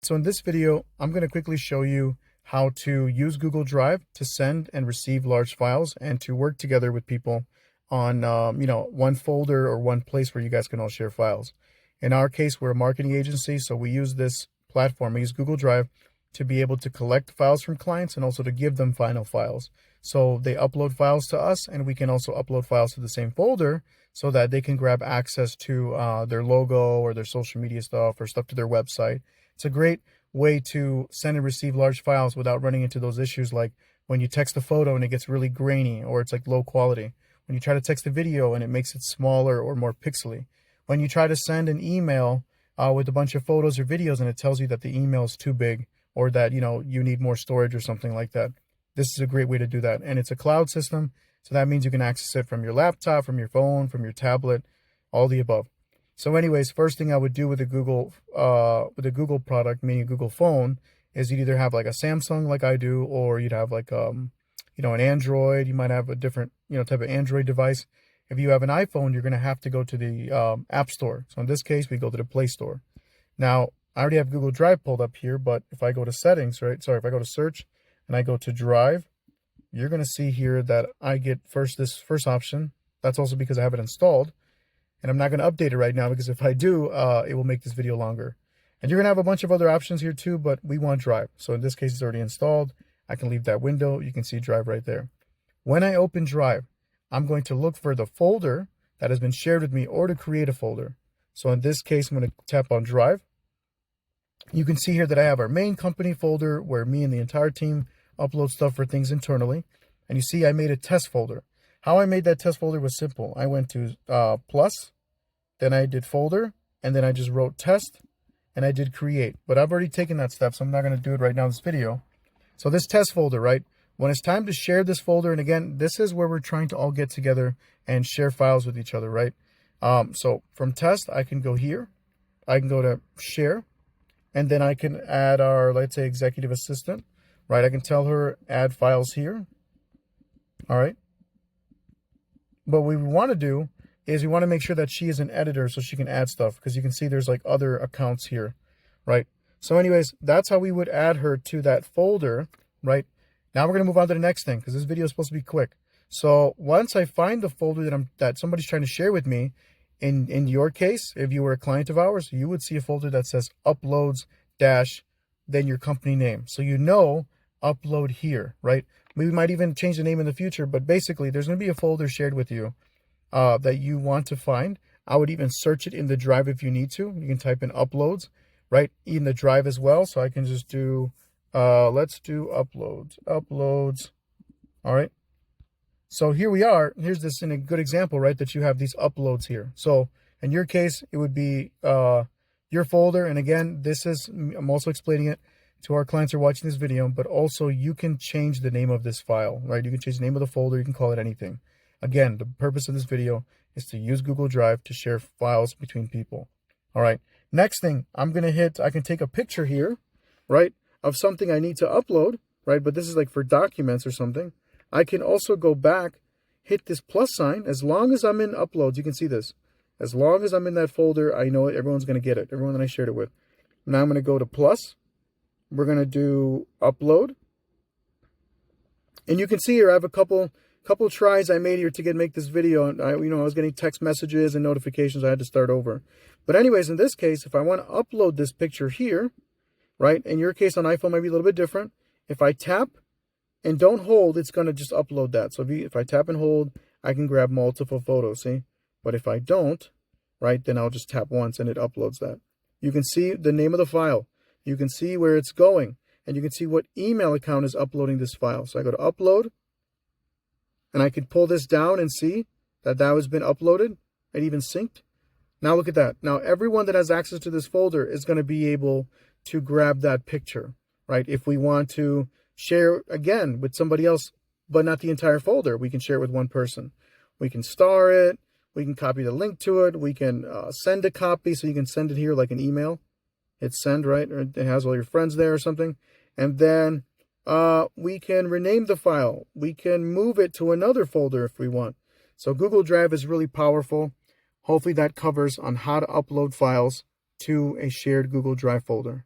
So in this video, I'm going to quickly show you how to use Google Drive to send and receive large files and to work together with people on, one folder or one place where you guys can all share files. In our case, we're a marketing agency, so we use this platform. We use Google Drive to be able to collect files from clients and also to give them final files. So they upload files to us, and we can also upload files to the same folder so that they can grab access to their logo or their social media stuff or stuff to their website. It's a great way to send and receive large files without running into those issues like when you text a photo and it gets really grainy or it's like low quality. When you try to text a video and it makes it smaller or more pixely. When you try to send an email with a bunch of photos or videos and it tells you that the email is too big or that, you need more storage or something like that. This is a great way to do that. And it's a cloud system. So that means you can access it from your laptop, from your phone, from your tablet, all the above. So anyways, first thing I would do with a Google product, meaning a Google phone, is you'd either have like a Samsung like I do, or you'd have like, an Android. You might have a different, type of Android device. If you have an iPhone, you're going to have to go to the App Store. So in this case, we go to the Play Store. Now, I already have Google Drive pulled up here, but if I go to settings, if I go to search and I go to Drive, you're going to see here that I get this first option. That's also because I have it installed. And I'm not going to update it right now because if I do, it will make this video longer. And you're going to have a bunch of other options here too, but we want Drive. So in this case, it's already installed. I can leave that window. You can see Drive right there. When I open Drive, I'm going to look for the folder that has been shared with me or to create a folder. So in this case, I'm going to tap on Drive. You can see here that I have our main company folder where me and the entire team upload stuff for things internally. And you see I made a test folder. How I made that test folder was simple. I went to plus, then I did folder, and then I just wrote test, and I did create. But I've already taken that step, so I'm not going to do it right now in this video. So this test folder, when it's time to share this folder, and again, this is where we're trying to all get together and share files with each other, so from test, I can go here. I can go to share, and then I can add our, let's say, executive assistant, I can tell her add files here. All right. But what we want to do is we want to make sure that she is an editor so she can add stuff, because you can see there's like other accounts here, So anyways, that's how we would add her to that folder, Now we're going to move on to the next thing because this video is supposed to be quick. So once I find the folder that somebody's trying to share with me, in your case, if you were a client of ours, you would see a folder that says uploads dash, then your company name. So upload here, We might even change the name in the future, but basically there's going to be a folder shared with you that you want to find. I would even search it in the Drive if you need to. You can type in uploads, in the Drive as well. So I can just do, let's do uploads. All right. So here we are. Here's this in a good example, that you have these uploads here. So in your case, it would be your folder. And again, I'm also explaining it to our clients who are watching this video, but also you can change the name of this file, You can change the name of the folder. You can call it anything. Again, the purpose of this video is to use Google Drive to share files between people. All right. Next thing I'm going to I can take a picture here, of something I need to upload, But this is like for documents or something. I can also go back, hit this plus sign. As long as I'm in uploads, you can see this. As long as I'm in that folder, I know it. Everyone's going to get it. Everyone that I shared it with. Now I'm going to go to plus. We're going to do upload. And you can see here I have a couple tries I made here to make this video. And I was getting text messages and notifications. I had to start over. But anyways, in this case, if I want to upload this picture here, in your case on iPhone might be a little bit different. If I tap and don't hold, it's going to just upload that. So if I tap and hold, I can grab multiple photos, see? But if I don't, then I'll just tap once and it uploads that. You can see the name of the file. You can see where it's going, and you can see what email account is uploading this file. So I go to upload, and I can pull this down and see that has been uploaded and even synced. Now look at that. Now everyone that has access to this folder is going to be able to grab that picture, If we want to share again with somebody else, but not the entire folder, we can share it with one person. We can star it. We can copy the link to it. We can send a copy, so you can send it here like an email. Hit send, Or it has all your friends there or something. And then we can rename the file. We can move it to another folder if we want. So Google Drive is really powerful. Hopefully that covers on how to upload files to a shared Google Drive folder.